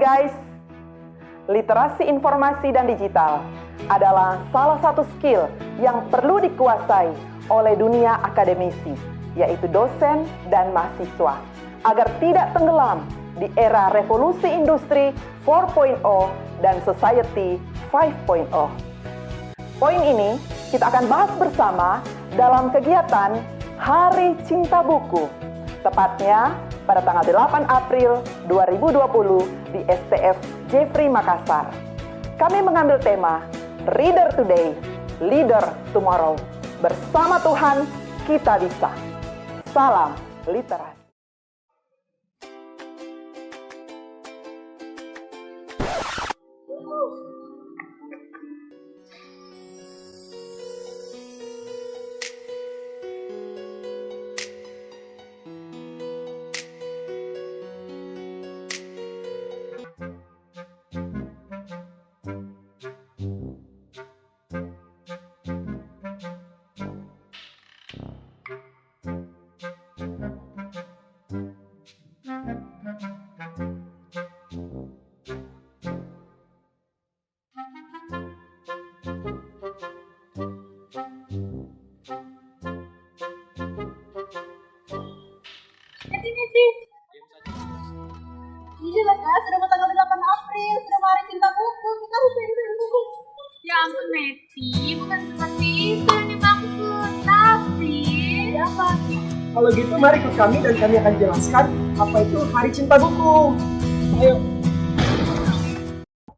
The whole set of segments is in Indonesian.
guys, literasi informasi dan digital adalah salah satu skill yang perlu dikuasai oleh dunia akademisi, yaitu dosen dan mahasiswa, agar tidak tenggelam di era revolusi industri 4.0 dan society 5.0. Poin ini kita akan bahas bersama dalam kegiatan Hari Cinta Buku, tepatnya pada tanggal 8 April 2020 di STF Jeffrey Makassar. Kami mengambil tema Reader Today, Leader Tomorrow. Bersama Tuhan, kita bisa. Salam literasi. Iya lah kak, sudah mau tanggal 8 April, sudah hari cinta buku, kita harus beli buku. Ya ampun Meti, bukan seperti itu yang dimaksud, tapi Apa? Kalau gitu mari ikut kami dan kami akan jelaskan apa itu Hari Cinta Buku. Ayo.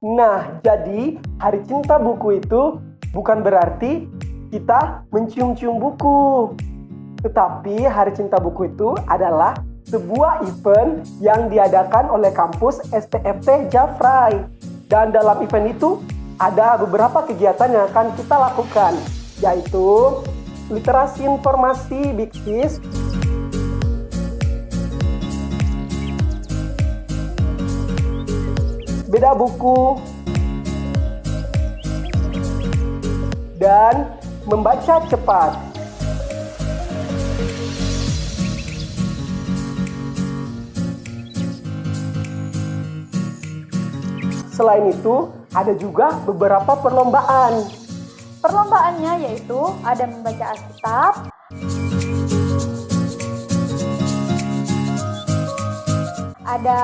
Nah, jadi Hari Cinta Buku itu bukan berarti kita mencium-cium buku. Tetapi Hari Cinta Buku itu adalah sebuah event yang diadakan oleh kampus STFT Jafrai. Dan dalam event itu ada beberapa kegiatan yang akan kita lakukan, yaitu literasi informasi Big Fish, beda buku, dan membaca cepat. Selain itu, ada juga beberapa perlombaan. Perlombaannya yaitu ada membaca Alkitab, ada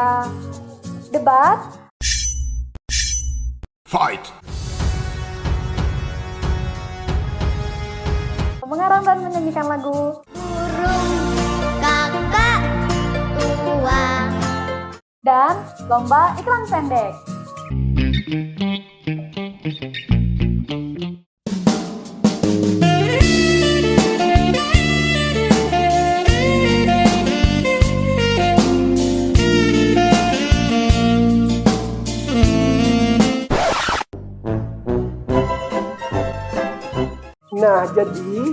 debat, Fight! mengarang dan menyanyikan lagu, burung kakak tua. dan lomba iklan pendek. Nah, jadi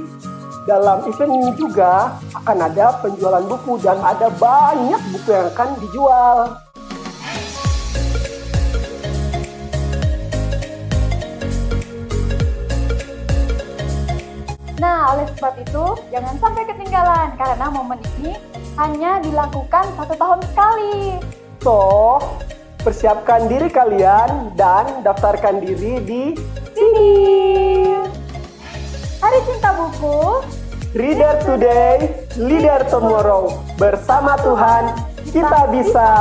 dalam event ini juga akan ada penjualan buku dan ada banyak buku yang akan dijual. Nah, oleh sebab itu, jangan sampai ketinggalan karena momen ini hanya dilakukan 1 tahun sekali. So, persiapkan diri kalian dan daftarkan diri di Sini. Hari Cinta Buku. Reader Today, Leader Tomorrow. Bersama Tuhan, kita bisa.